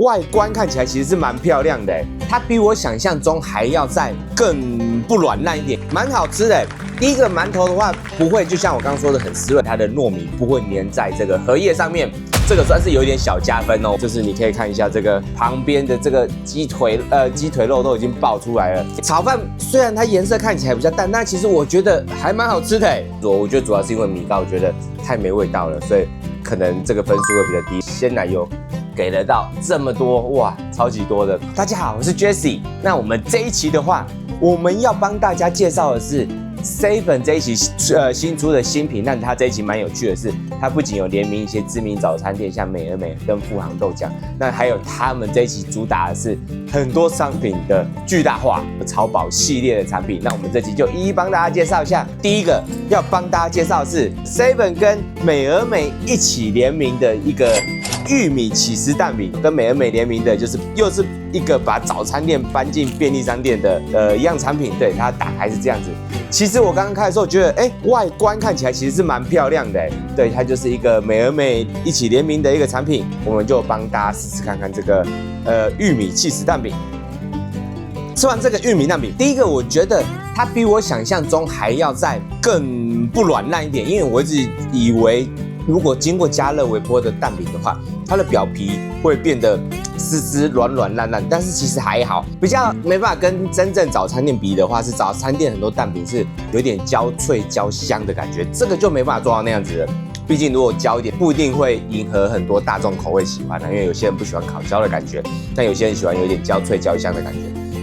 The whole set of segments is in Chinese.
外观看起来其实是蛮漂亮的，它比我想象中还要再更不软烂一点，蛮好吃的。第一个馒头的话，不会就像我刚刚说的很湿润，它的糯米不会粘在这个荷叶上面，这个算是有一点小加分哦。就是你可以看一下这个旁边的这个鸡腿肉都已经爆出来了。炒饭虽然它颜色看起来比较淡，但其实我觉得还蛮好吃的。我觉得主要是因为米糕我觉得太没味道了，所以可能这个分数会比较低。鲜奶油给了到这么多，哇，超级多的。大家好，我是 Jesse。那我们这一期的话，我们要帮大家介绍的是 Seven 这一期新出的新品。那它这一期蛮有趣的是，它不仅有联名一些知名早餐店，像美而美跟富航豆浆，那还有他们这一期主打的是很多商品的巨大化，超饱系列的产品。那我们这期就一一帮大家介绍一下。第一个要帮大家介绍的是 Seven 跟美而美一起联名的一个玉米起司蛋饼，跟美而美联名的就是又是一个把早餐店搬进便利商店的一样产品。对，它打开是这样子。其实我刚刚开的时候觉得，外观看起来其实是蛮漂亮的，对，它就是一个美而美一起联名的一个产品。我们就帮大家试试看看这个玉米起司蛋饼。吃完这个玉米蛋饼，第一个我觉得它比我想象中还要再更不软烂一点，因为我一直以为如果经过加热微波的蛋饼的话，它的表皮会变得湿湿软软烂烂，但是其实还好，比较没办法跟真正早餐店比的话，是早餐店很多蛋饼是有点焦脆焦香的感觉，这个就没办法做到那样子了。毕竟如果焦一点，不一定会迎合很多大众口味喜欢的，因为有些人不喜欢烤焦的感觉，但有些人喜欢有点焦脆焦香的感觉。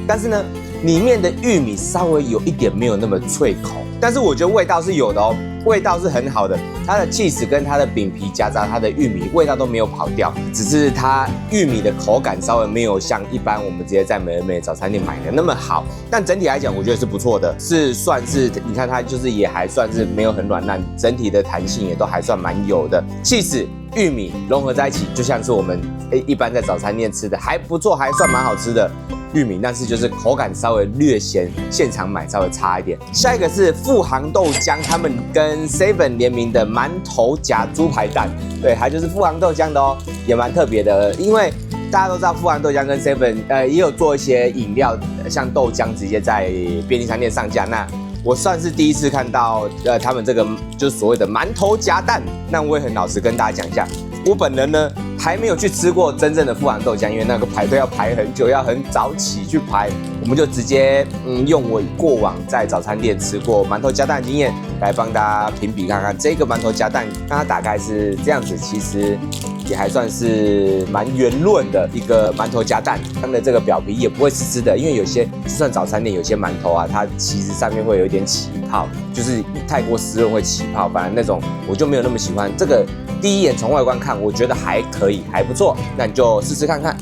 但是呢，里面的玉米稍微有一点没有那么脆口，但是我觉得味道是有的哦，味道是很好的。它的起司跟它的饼皮夹杂它的玉米，味道都没有跑掉，只是它玉米的口感稍微没有像一般我们直接在美而美早餐店买的那么好。但整体来讲，我觉得是不错的，是算是你看它就是也还算是没有很软烂，整体的弹性也都还算蛮有的。起司玉米融合在一起，就像是我们一般在早餐店吃的，还不错，还算蛮好吃的玉米，但是就是口感稍微略咸，现场买稍微差一点。下一个是富航豆浆，他们跟 Seven 联名的馒头夹猪排蛋，对，它就是富航豆浆的哦，也蛮特别的。因为大家都知道富航豆浆跟 Seven 也有做一些饮料，像豆浆直接在便利商店上架。那我算是第一次看到他们这个就是所谓的馒头夹蛋。那我也很老实跟大家讲一下，我本人呢还没有去吃过真正的富航豆浆，因为那个排队要排很久，要很早起去排。我们就直接用我过往在早餐店吃过馒头夹蛋的经验来帮大家评比看看这个馒头夹蛋，让它打开是这样子，其实也还算是蛮圆润的一个馒头夹蛋，它的这个表皮也不会湿湿的，因为有些就算早餐店有些馒头啊，它其实上面会有一点起泡，就是太过湿润会起泡，反正那种我就没有那么喜欢。这个第一眼从外观看，我觉得还可以，还不错，那你就试试看看。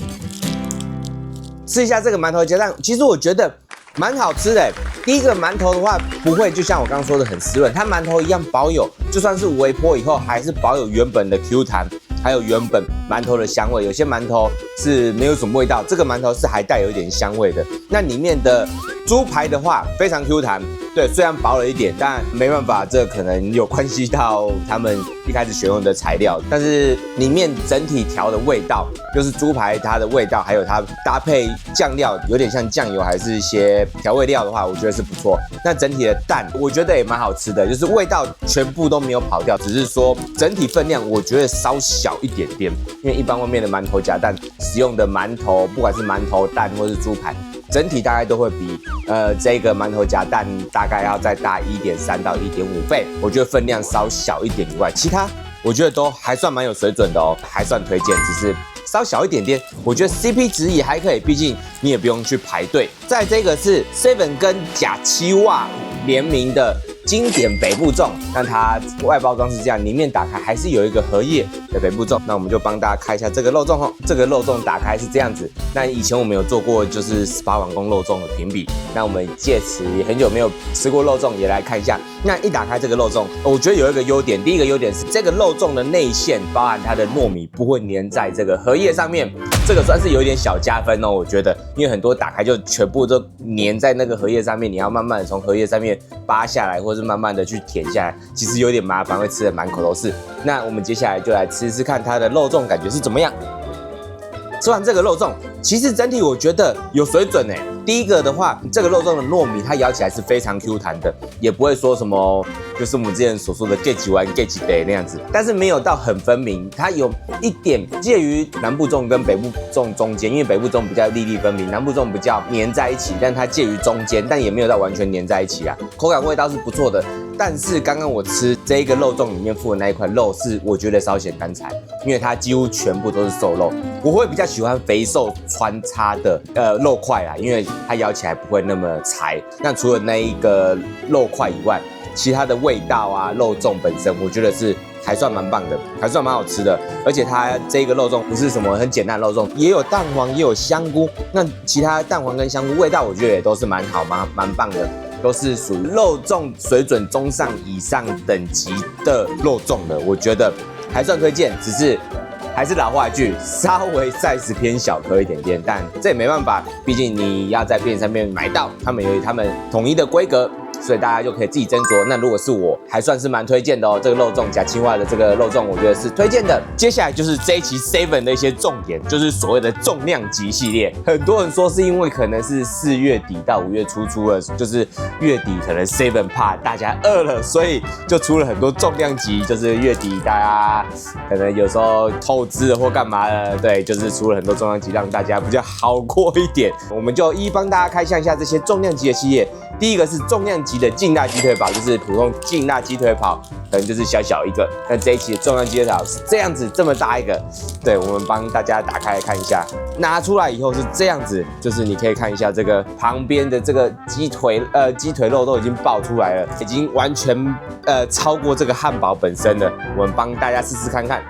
吃一下这个馒头夹蛋，其实我觉得蛮好吃的。第一个馒头的话，不会就像我刚刚说的很湿润，它馒头一样保有，就算是微波以后，还是保有原本的 Q 弹，还有原本馒头的香味。有些馒头是没有什么味道，这个馒头是还带有一点香味的。那里面的猪排的话，非常 Q 弹，对，虽然薄了一点，但没办法，这可能有关系到他们一开始选用的材料。但是里面整体调的味道，就是猪排它的味道，还有它搭配酱料，有点像酱油还是一些调味料的话，我觉得是不错。那整体的蛋，我觉得也蛮好吃的，就是味道全部都没有跑掉，只是说整体分量我觉得稍小一点点，因为一般外面的馒头夹蛋使用的馒头，不管是馒头蛋或是猪排，整体大概都会比这个馒头夹蛋大概要再大1.3到1.5倍，我觉得分量稍小一点以外，其他我觉得都还算蛮有水准的哦，还算推荐，只是稍小一点点，我觉得 CP 值也还可以，毕竟你也不用去排队。再这个是 Seven 跟假七袜联名的经典北部粽，那它外包装是这样，里面打开还是有一个荷叶的北部粽。那我们就帮大家开一下这个肉粽哦，这个肉粽打开是这样子。那以前我们有做过就是18碗公肉粽的评比，那我们借此也很久没有吃过肉粽，也来看一下。那一打开这个肉粽，我觉得有一个优点，第一个优点是这个肉粽的内馅包含它的糯米不会粘在这个荷叶上面，这个算是有一点小加分哦，我觉得，因为很多打开就全部都粘在那个荷叶上面，你要慢慢的从荷叶上面扒下来，或是慢慢的去舔下来，其实有点麻烦，会吃得满口都是。那我们接下来就来吃吃看它的肉粽感觉是怎么样。吃完这个肉粽，其实整体我觉得有水准哎。第一个的话，这个肉粽的糯米它咬起来是非常 Q 弹的，也不会说什么就是我们之前所说的 get 几丸 get 几杯那样子，但是没有到很分明，它有一点介于南部粽跟北部粽中间，因为北部粽比较粒粒分明，南部粽比较粘在一起，但它介于中间，但也没有到完全粘在一起啊，口感味道是不错的。但是刚刚我吃这一个肉粽里面附的那一块肉是我觉得稍显干柴，因为它几乎全部都是瘦肉，我会比较喜欢肥瘦穿插的肉块啦，因为它咬起来不会那么柴。那除了那一个肉块以外，其他的味道啊，肉粽本身我觉得是还算蛮棒的，还算蛮好吃的。而且它这个肉粽不是什么很简单的肉粽，也有蛋黄，也有香菇。那其他蛋黄跟香菇味道，我觉得也都是蛮好、蛮棒的。都是属于肉粽水准中上以上等级的肉粽了，我觉得还算推荐，只是还是老话一句，稍微 size 偏小颗一点点，但这也没办法，毕竟你要在便利商店买到，他们有他们统一的规格。所以大家就可以自己斟酌。那如果是我，还算是蛮推荐的哦。这个肉粽假青蛙的这个肉粽，我觉得是推荐的。接下来就是这一期 Seven 的一些重点，就是所谓的重量级系列。很多人说是因为可能是4月底到5月初出了，就是月底可能 Seven 怕大家饿了，所以就出了很多重量级，就是月底大家可能有时候透支了或干嘛的，对，就是出了很多重量级，让大家比较好过一点。我们就一帮大家开箱一下这些重量级的系列。第一个是重量级的劲辣鸡腿堡，就是普通劲辣鸡腿堡，可能就是小小一个。那这一期的重量鸡腿堡是这样子，这么大一个。对，我们帮大家打开来看一下，拿出来以后是这样子，就是你可以看一下这个旁边的这个鸡腿肉都已经爆出来了，已经完全超过这个汉堡本身了。我们帮大家试试看看。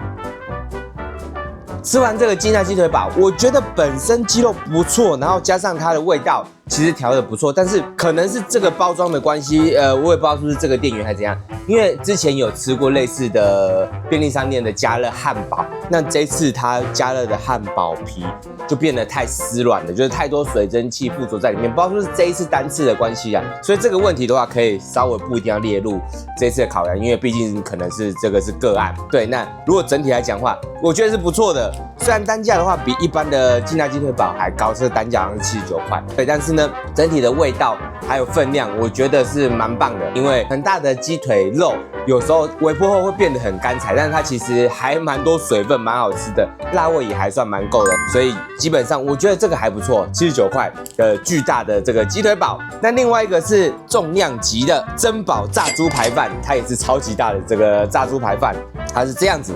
吃完这个劲辣鸡腿堡，我觉得本身鸡肉不错，然后加上它的味道，其实调得不错。但是可能是这个包装的关系，我也不知道是不是这个店员还是怎样。因为之前有吃过类似的便利商店的加热汉堡，那这次它加热的汉堡皮就变得太丝软了，就是太多水蒸气附着在里面，不知道是不是这一次单次的关系啊。所以这个问题的话，可以稍微不一定要列入这一次的考量，因为毕竟可能是这个是个案。对，那如果整体来讲的话，我觉得是不错的。虽然单价的话比一般的劲辣鸡腿堡还高，这个单价好像是79块，对，但是呢，整体的味道还有分量，我觉得是蛮棒的。因为很大的鸡腿肉有时候微波后会变得很干柴，但是它其实还蛮多水分，蛮好吃的，辣味也还算蛮够的，所以基本上我觉得这个还不错，79块的巨大的这个鸡腿堡。那另外一个是重量级的珍宝炸猪排饭，它也是超级大的这个炸猪排饭，它是这样子。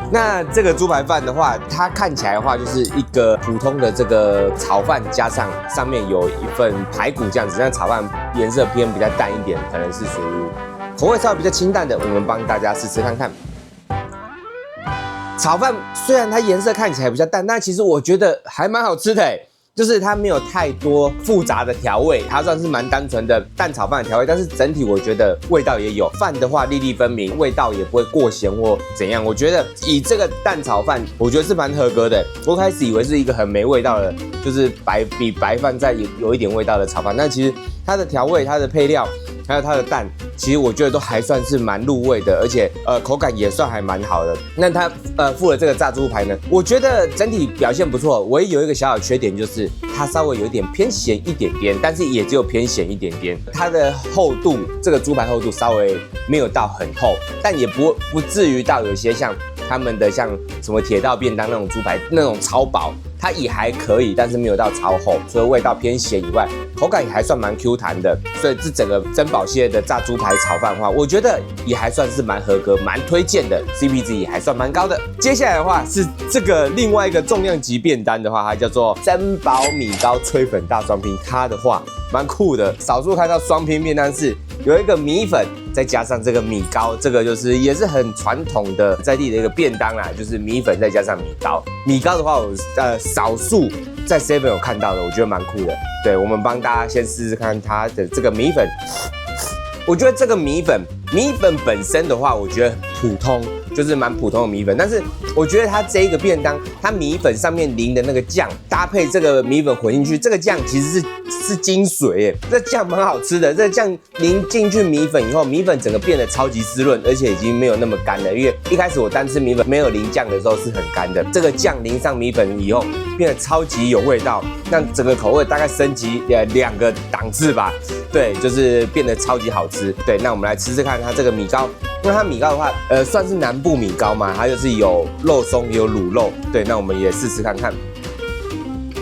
那这个猪排饭的话，它看起来的话就是一个普通的这个炒饭，加上上面有一份排骨这样子。那炒饭颜色偏比较淡一点，可能是属于口味稍微比较清淡的。我们帮大家试试看看。炒饭虽然它颜色看起来比较淡，但其实我觉得还蛮好吃的欸。就是它没有太多复杂的调味，它算是蛮单纯的蛋炒饭的调味，但是整体我觉得味道也有，饭的话粒粒分明，味道也不会过咸或怎样。我觉得以这个蛋炒饭，我觉得是蛮合格的。我开始以为是一个很没味道的，就是比白饭再有一点味道的炒饭，但其实它的调味、它的配料还有它的蛋，其实我觉得都还算是蛮入味的，而且口感也算还蛮好的。那它附了这个炸猪排呢，我觉得整体表现不错。唯一有一个小小缺点就是它稍微有一点偏咸一点点，但是也只有偏咸一点点。它的厚度，这个猪排厚度稍微没有到很厚，但也不至于到有些像他们的像什么铁道便当那种猪排那种超薄。它也还可以，但是没有到超厚，除了味道偏咸以外，口感也还算蛮 Q 弹的。所以这整个珍宝系列的炸猪排炒饭的话，我觉得也还算是蛮合格、蛮推荐的 ，CP 值也还算蛮高的。接下来的话是这个另外一个重量级便当的话，它叫做珍宝米糕炊粉大双拼，它的话蛮酷的，少数看到双拼便当是有一个米粉，再加上这个米糕，这个就是也是很传统的在地的一个便当啦，就是米粉再加上米糕。米糕的话，我少数在 Seven 有看到的，我觉得蛮酷的。对，我们帮大家先试试看它的这个米粉。我觉得这个米粉米粉本身的话，我觉得普通，就是蛮普通的米粉。但是我觉得它这一个便当，它米粉上面淋的那个酱，搭配这个米粉混进去，这个酱其实是精髓耶。这酱蛮好吃的，这酱淋进去米粉以后，米粉整个变得超级湿润，而且已经没有那么干了。因为一开始我单吃米粉没有淋酱的时候是很干的，这个酱淋上米粉以后，变得超级有味道，让整个口味大概升级2个档次吧。对，就是变得超级好吃。对，那我们来吃吃看它这个米糕。因为它米糕的话，算是南部米糕嘛，它就是有肉松，也有卤肉。对，那我们也试试看看。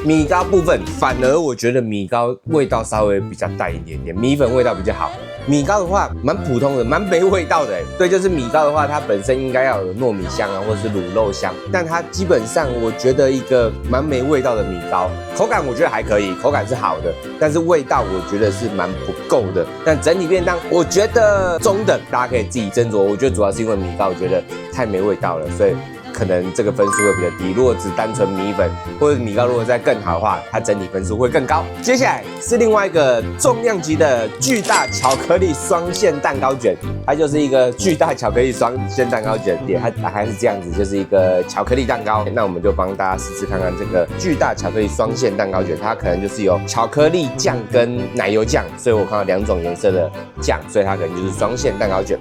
米糕部分，反而我觉得米糕味道稍微比较淡一点点，米粉味道比较好。米糕的话，蛮普通的，蛮没味道的。对，就是米糕的话，它本身应该要有糯米香啊，或者是卤肉香，但它基本上我觉得一个蛮没味道的米糕，口感我觉得还可以，口感是好的，但是味道我觉得是蛮不够的。但整体便当我觉得中等，大家可以自己斟酌。我觉得主要是因为米糕我觉得太没味道了，所以可能这个分数会比较低。如果只单纯米粉或者米糕，如果再更好的话，它整体分数会更高。接下来是另外一个重量级的巨大巧克力双馅蛋糕卷，它就是一个巨大巧克力双馅蛋糕卷，它打开是这样子，就是一个巧克力蛋糕。那我们就帮大家试试看看这个巨大巧克力双馅蛋糕卷，它可能就是有巧克力酱跟奶油酱，所以我看到2种颜色的酱，所以它可能就是双馅蛋糕卷。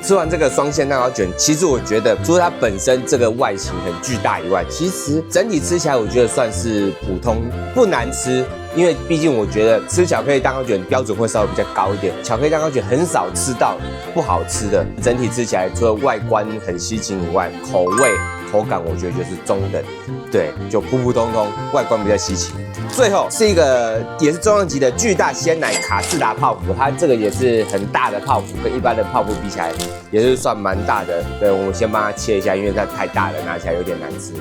吃完这个双馅蛋糕卷，其实我觉得除了它本身这个外形很巨大以外，其实整体吃起来我觉得算是普通，不难吃。因为毕竟我觉得吃巧克力蛋糕卷标准会稍微比较高一点，巧克力蛋糕卷很少吃到不好吃的。整体吃起来除了外观很吸睛以外，口感我觉得就是中等，对，就普普通通，外观比较稀奇。最后是一个也是重量级的巨大鲜奶卡士达泡芙，它这个也是很大的泡芙，跟一般的泡芙比起来也是算蛮大的。对，我们先帮它切一下，因为它太大了，拿起来有点难吃。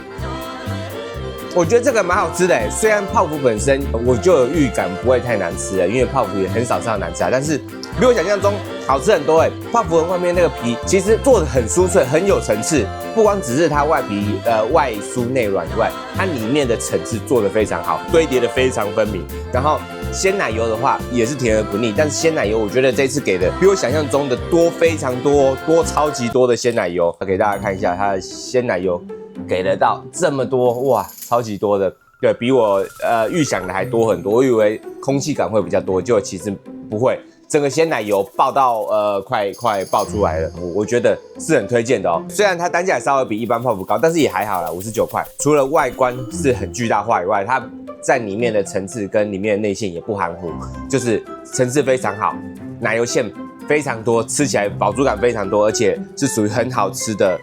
我觉得这个蛮好吃的，虽然泡芙本身我就有预感不会太难吃了，因为泡芙也很少吃到难吃啊，但是比我想象中好吃很多。泡芙外面那个皮其实做的很酥脆，很有层次，不光只是它外皮外酥内软以外，它里面的层次做的非常好，堆叠的非常分明。然后鲜奶油的话也是甜而不腻，但是鲜奶油我觉得这次给的比我想象中的多非常多，超级多的鲜奶油。给大家看一下它的鲜奶油。给得到这么多哇，超级多的，对比我预想的还多很多。我以为空气感会比较多，结果其实不会，整个鲜奶油爆到快爆出来了。我觉得是很推荐的哦。虽然它单价稍微比一般泡芙高，但是也还好啦，59块。除了外观是很巨大化以外，它在里面的层次跟里面的内馅也不含糊，就是层次非常好，奶油馅非常多，吃起来饱足感非常多，而且是属于很好吃的。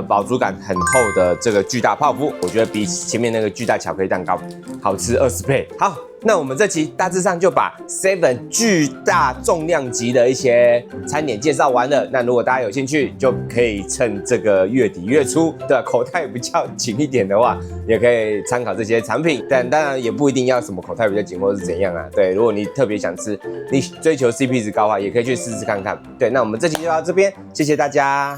饱足感很厚的这个巨大泡芙，我觉得比前面那个巨大巧克力蛋糕好吃20倍。好，那我们这期大致上就把 Seven 巨大重量级的一些餐点介绍完了。那如果大家有兴趣，就可以趁这个月底月初的口袋比较紧一点的话，也可以参考这些产品。但当然也不一定要什么口袋比较紧或者是怎样啊。对，如果你特别想吃，你追求 CP 值高的话，也可以去试试看看。对，那我们这期就到这边，谢谢大家。